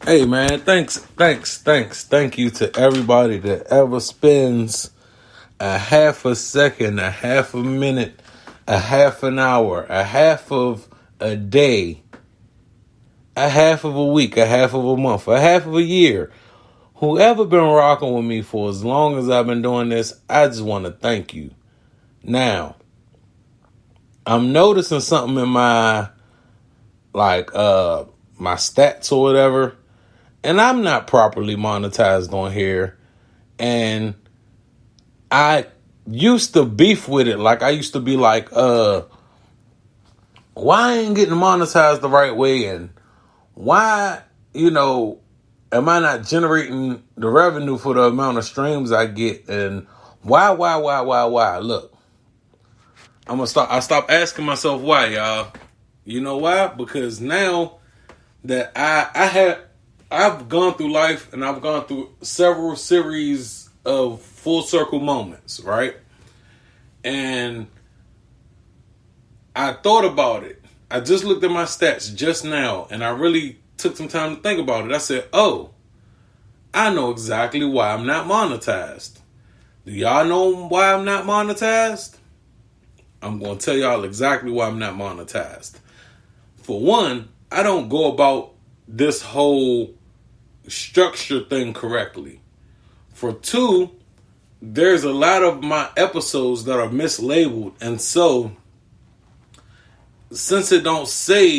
Hey man, thank you to everybody that ever spends a half a second, a half a minute, a half an hour, a half of a day, a half of a week, a half of a month, a half of a year. Whoever been rocking with me for as long as I've been doing this, I just want to thank you. Now, I'm noticing something in my my stats or whatever, and I'm not properly monetized on here. And I used to beef with it. Like I used to be like, why I ain't getting monetized the right way, and why, am I not generating the revenue for the amount of streams I get, and why? Look, I stop asking myself why, y'all. You know why? Because now that I've gone through life and I've gone through several series of full circle moments, right? And I thought about it. I just looked at my stats just now and I really took some time to think about it. I said, oh, I know exactly why I'm not monetized. Do y'all know why I'm not monetized? I'm going to tell y'all exactly why I'm not monetized. For one, I don't go about this whole structure thing correctly. For two, there's a lot of my episodes that are mislabeled, and so since it doesn't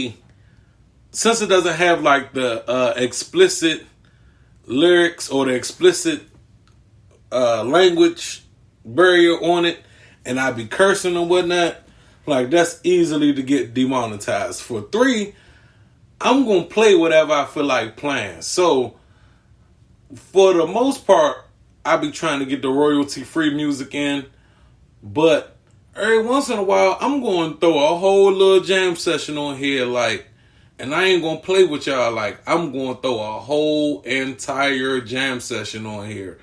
have like the explicit lyrics or the explicit language barrier on it, and I be cursing and whatnot, like that's easily to get demonetized. For three, I'm gonna play whatever I feel like playing. So for the most part, I be trying to get the royalty free music in, but every once in a while, I'm going to throw a whole little jam session on here, and I ain't going to play with y'all, I'm going to throw a whole entire jam session on here,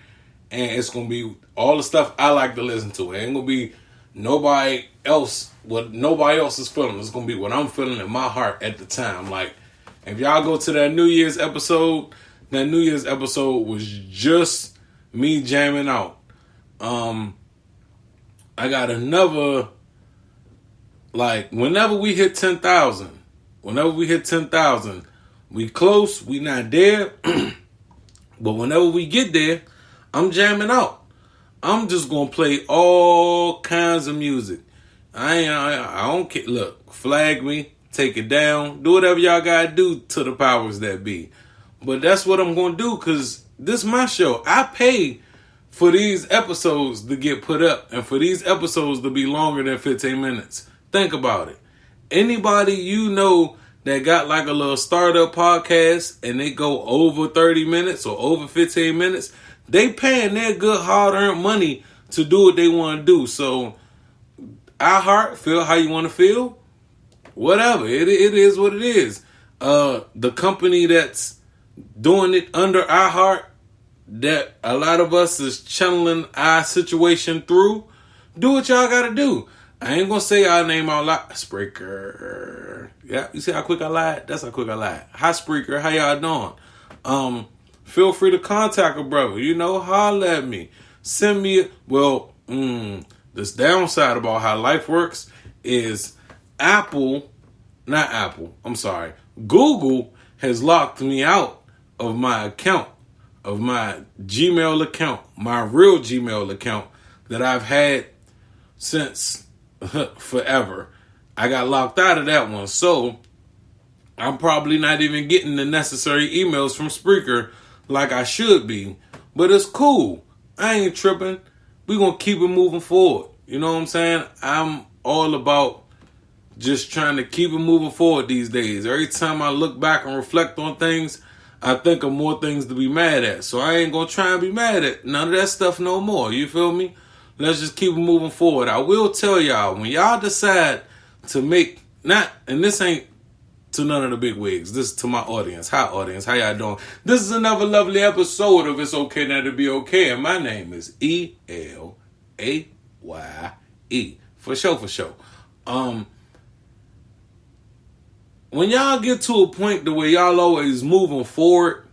and it's going to be all the stuff I like to listen to. It ain't going to be what nobody else is feeling. It's going to be what I'm feeling in my heart at the time. If y'all go to that New Year's episode was just me jamming out. I got another, whenever we hit 10,000, we close, we not there, but whenever we get there, I'm jamming out. I'm just going to play all kinds of music. I don't care. Look, flag me, take it down, do whatever y'all got to do to the powers that be. But that's what I'm going to do, because this is my show. I pay for these episodes to get put up and for these episodes to be longer than 15 minutes. Think about it. Anybody you know that got like a little startup podcast and they go over 30 minutes or over 15 minutes, they paying their good hard-earned money to do what they want to do. So, feel how you want to feel. Whatever. It is what it is. The company that's doing it under iHeart, that a lot of us is channeling our situation through, do what y'all gotta do. I ain't gonna say our name out loud. Spreaker. Yeah, you see how quick I lied? That's how quick I lied. Hi, Spreaker. How y'all doing? Feel free to contact a brother. Holler at me. Send me, this downside about how life works is Google has locked me out of my account, of my Gmail account, my real Gmail account that I've had since forever. I got locked out of that one. So I'm probably not even getting the necessary emails from Spreaker like I should be. But it's cool. I ain't tripping. We're going to keep it moving forward. You know what I'm saying? I'm all about just trying to keep it moving forward these days. Every time I look back and reflect on things, I think of more things to be mad at. So I ain't going to try and be mad at none of that stuff no more. You feel me? Let's just keep it moving forward. I will tell y'all, when y'all decide to make, and this ain't to none of the big wigs. This is to my audience. Hi, audience. How y'all doing? This is another lovely episode of It's Okay Now to Be Okay. And my name is ELAYE. For sure. When y'all get to a point the way y'all always moving forward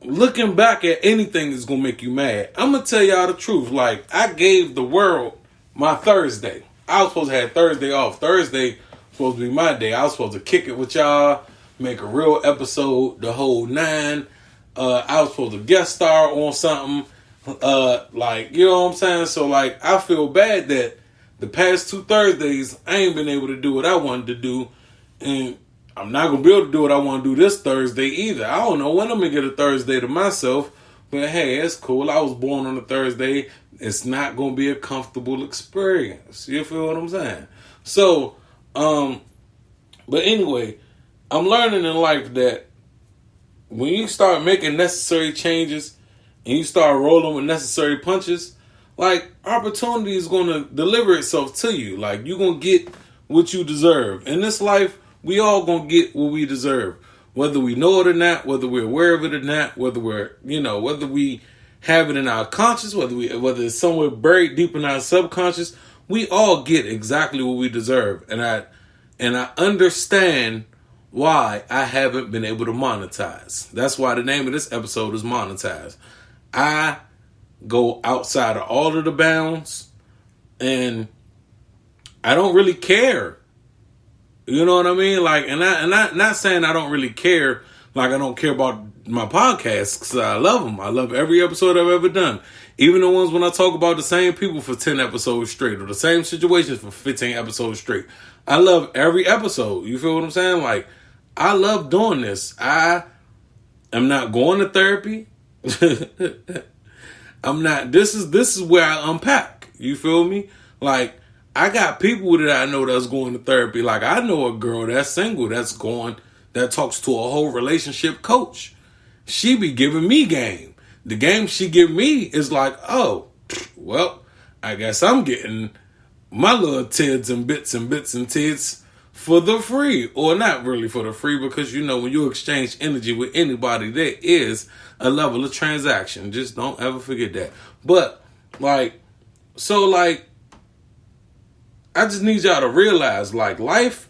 looking back at anything is gonna make you mad. I'm gonna tell y'all the truth. Like, I gave the world my Thursday. I was supposed to have Thursday off. Thursday was supposed to be my day. I was supposed to kick it with y'all, make a real episode, the whole nine. I was supposed to guest star on something. Like, you know what I'm saying? So, like, I feel bad that the past 2 Thursdays, I ain't been able to do what I wanted to do. And I'm not going to be able to do what I want to do this Thursday either. I don't know when I'm going to get a Thursday to myself. But, hey, it's cool. I was born on a Thursday. It's not going to be a comfortable experience. You feel what I'm saying? So, but anyway, I'm learning in life that when you start making necessary changes and you start rolling with necessary punches, like, opportunity is going to deliver itself to you. Like, you're going to get what you deserve. In this life, we all going to get what we deserve. Whether we know it or not, whether we're aware of it or not, whether whether we have it in our conscious, whether it's somewhere buried deep in our subconscious, we all get exactly what we deserve. And I understand why I haven't been able to monetize. That's why the name of this episode is Monetize. I go outside of all of the bounds, and I don't really care. You know what I mean? Like, and I not saying I don't really care. Like, I don't care about my podcasts, because I love them. I love every episode I've ever done. Even the ones when I talk about the same people for 10 episodes straight, or the same situations for 15 episodes straight. I love every episode. You feel what I'm saying? Like, I love doing this. I am not going to therapy. I'm not. This is where I unpack. You feel me? Like, I got people that I know that's going to therapy. Like, I know a girl that's single that talks to a whole relationship coach. She be giving me game. The game she give me is like, oh, well, I guess I'm getting my little tids and bits and tids for the free. Or not really for the free, because, you know, when you exchange energy with anybody, there is a level of transaction. Just don't ever forget that. But, like, so, like, I just need y'all to realize, like, life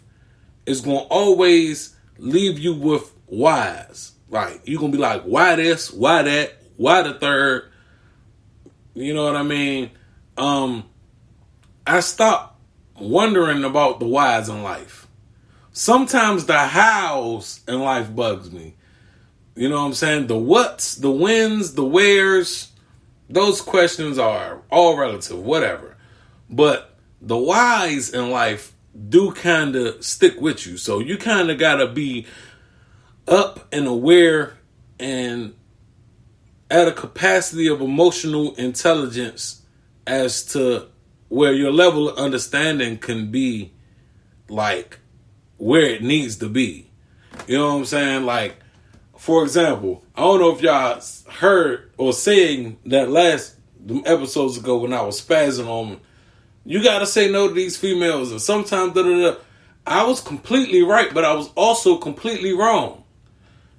is going to always leave you with whys. Like, you're going to be like, why this, why that, why the third? You know what I mean? I stopped wondering about the whys in life. Sometimes the hows in life bugs me. You know what I'm saying? The whats, the whens, the wheres, those questions are all relative, whatever. But the whys in life do kind of stick with you. So you kind of got to be up and aware and at a capacity of emotional intelligence as to where your level of understanding can be, like, where it needs to be. You know what I'm saying? Like, for example, I don't know if y'all heard or saying that last episodes ago when I was spazzing on them, you got to say no to these females, and sometimes I was completely right, but I was also completely wrong.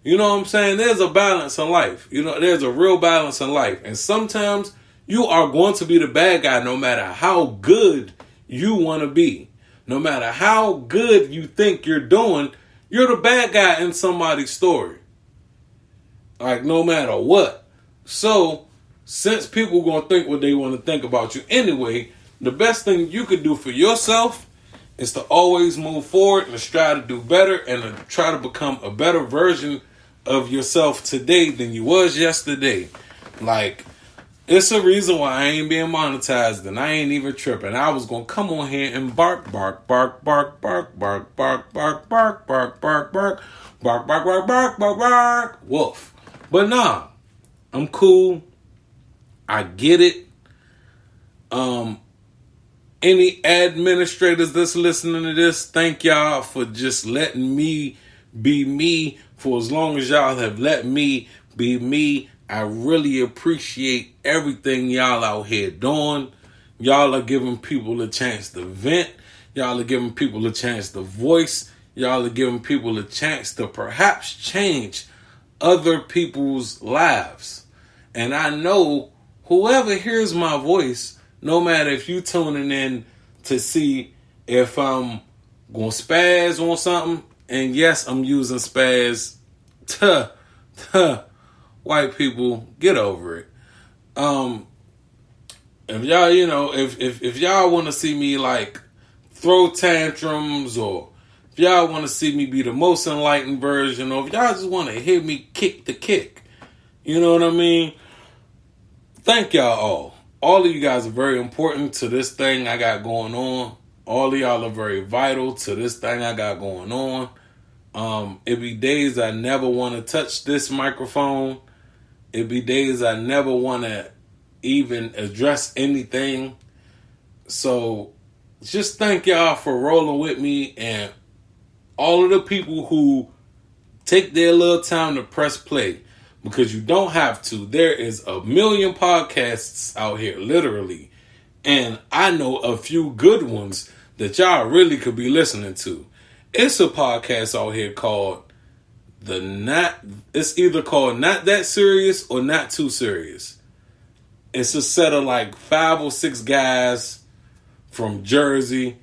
You know what I'm saying? There's a balance in life. You know, there's a real balance in life. And sometimes you are going to be the bad guy no matter how good you want to be. No matter how good you think you're doing, you're the bad guy in somebody's story. Like, no matter what. So, since people are going to think what they want to think about you anyway, the best thing you could do for yourself is to always move forward and strive to do better and to try to become a better version of yourself today than you was yesterday. Like, it's a reason why I ain't being monetized and I ain't even tripping. I was going to come on here and bark, bark, bark, bark, bark, bark, bark, bark, bark, bark, bark, bark, bark, bark, bark, bark, bark, bark, woof. But nah, I'm cool. I get it. Any administrators that's listening to this, thank y'all for just letting me be me for as long as y'all have let me be me. I really appreciate everything y'all out here doing. Y'all are giving people a chance to vent. Y'all are giving people a chance to voice. Y'all are giving people a chance to perhaps change other people's lives. And I know whoever hears my voice, no matter if you tuning in to see if I'm going to spaz on something, and yes, I'm using spaz white people, get over it. If y'all, if y'all want to see me like throw tantrums, or if y'all want to see me be the most enlightened version, or if y'all just want to hear me kick the kick, you know what I mean? Thank y'all all. All of you guys are very important to this thing I got going on. All of y'all are very vital to this thing I got going on. It be days I never want to touch this microphone. It be days I never want to even address anything. So just thank y'all for rolling with me, and all of the people who take their little time to press play, because you don't have to. There is a million podcasts out here, literally. And I know a few good ones that y'all really could be listening to. It's a podcast out here called it's either called Not That Serious or Not Too Serious. It's a set of like 5 or 6 guys from Jersey.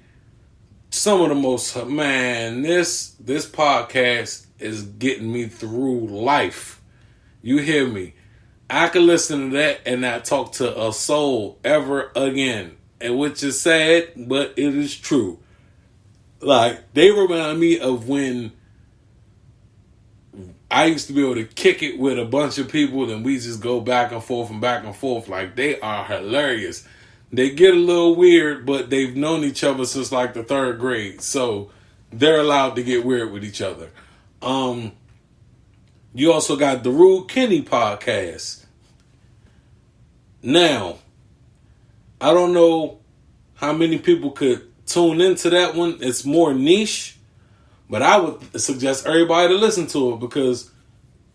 Some of the most, man, this podcast is getting me through life. You hear me? I can listen to that and not talk to a soul ever again. And which is sad, but it is true. Like, they remind me of when I used to be able to kick it with a bunch of people, and we just go back and forth and back and forth. Like, they are hilarious. They get a little weird, but they've known each other since like the 3rd grade. So they're allowed to get weird with each other. You also got the Rude Kenny podcast. Now, I don't know how many people could tune into that one. It's more niche, but I would suggest everybody to listen to it, because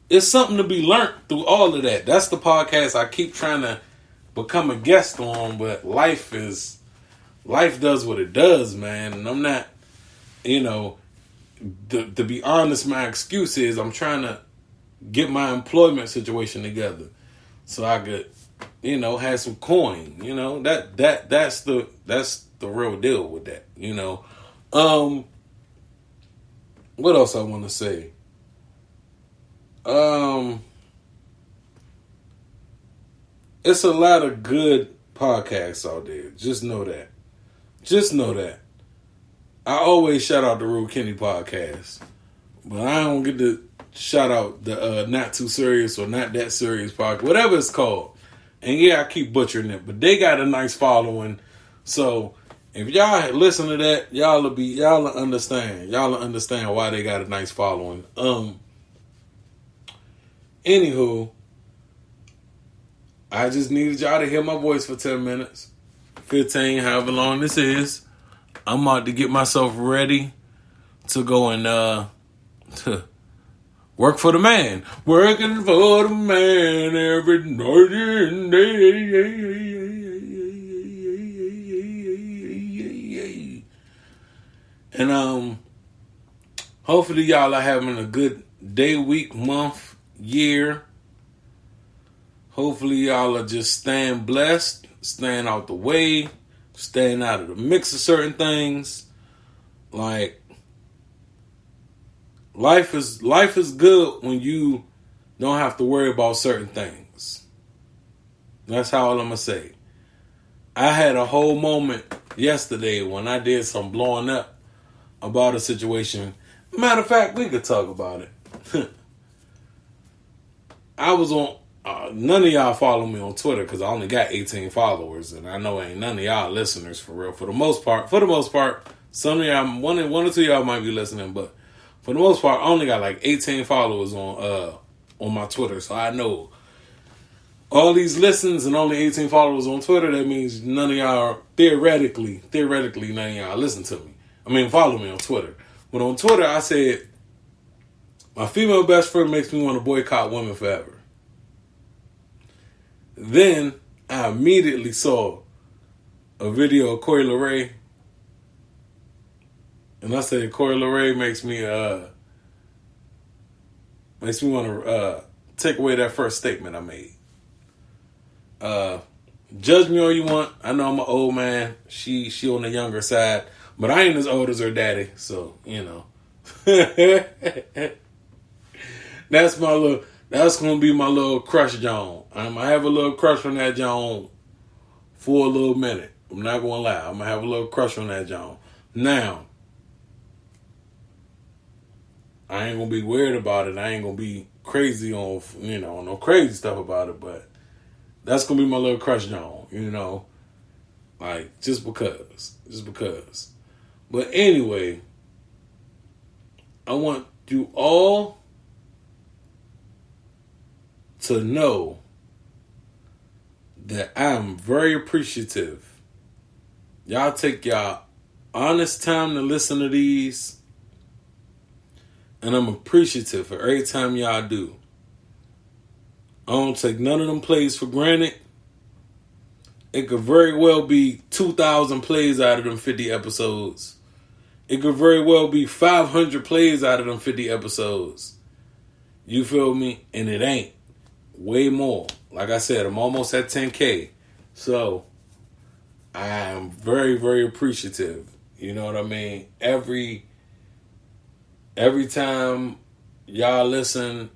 it's something to be learned through all of that. That's the podcast I keep trying to become a guest on, but life does what it does, man. And I'm not, to be honest, my excuse is I'm trying to get my employment situation together so I could, have some coin. That's the real deal with that. What else I want to say? It's a lot of good podcasts out there. Just know that. I always shout out the Rude Kenny podcast, but I don't get to shout out the Not Too Serious or Not That Serious podcast, whatever it's called. And yeah, I keep butchering it, but they got a nice following. So if y'all listen to that, y'all will understand. Y'all will understand why they got a nice following. Anywho, I just needed y'all to hear my voice for 10 minutes, 15, however long this is. I'm about to get myself ready to go and to work for the man. Working for the man every night and day. And hopefully y'all are having a good day, week, month, year. Hopefully y'all are just staying blessed, staying out the way, staying out of the mix of certain things. Like, life is good when you don't have to worry about certain things. That's all I'm gonna say. I had a whole moment yesterday when I did some blowing up about a situation. Matter of fact, we could talk about it. I was on. None of y'all follow me on Twitter because I only got 18 followers, and I know ain't none of y'all listeners for real. For the most part, some of y'all, one or two of y'all might be listening, but for the most part, I only got like 18 followers on my Twitter. So I know all these listens and only 18 followers on Twitter. That means none of y'all theoretically, none of y'all listen to me. I mean, follow me on Twitter. But on Twitter, I said my female best friend makes me want to boycott women forever. Then I immediately saw a video of Coi Leray, and I said Coi Leray makes me want to take away that first statement I made. Judge me all you want. I know I'm an old man. She on the younger side, but I ain't as old as her daddy, so that's my That's gonna be my little crush John. I have a little crush on that John for a little minute. I'm not gonna lie. I'm gonna have a little crush on that John. Now, I ain't gonna be weird about it. I ain't gonna be crazy on, no crazy stuff about it. But that's gonna be my little crush John. Like just because. But anyway, I want you all to know that I am very appreciative. Y'all take y'all honest time to listen to these, and I'm appreciative for every time y'all do. I don't take none of them plays for granted. It could very well be 2,000 plays out of them 50 episodes. It could very well be 500 plays out of them 50 episodes. You feel me? And it ain't. Way more. Like I said, I'm almost at 10K. So, I am very, very appreciative. You know what I mean? Every time y'all listen,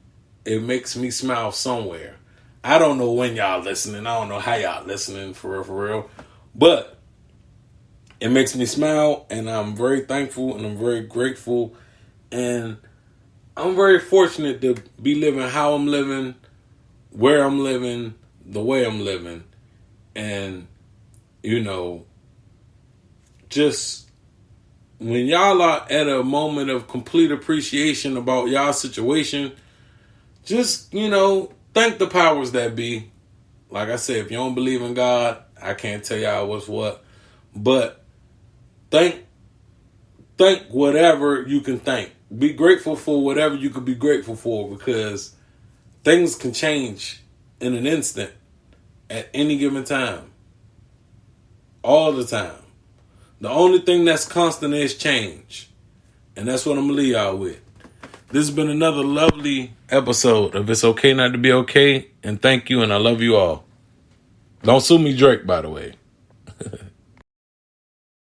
it makes me smile somewhere. I don't know when y'all listening. I don't know how y'all listening for real. But it makes me smile, and I'm very thankful, and I'm very grateful, and I'm very fortunate to be living how I'm living, where I'm living, the way I'm living, and just when y'all are at a moment of complete appreciation about y'all situation, just thank the powers that be. Like I said, if you don't believe in God, I can't tell y'all what's what, but Thank whatever you can thank. Be grateful for whatever you could be grateful for, because things can change in an instant at any given time. All the time. The only thing that's constant is change. And that's what I'm going to leave y'all with. This has been another lovely episode of It's Okay Not to Be Okay. And thank you, and I love you all. Don't sue me, Drake, by the way.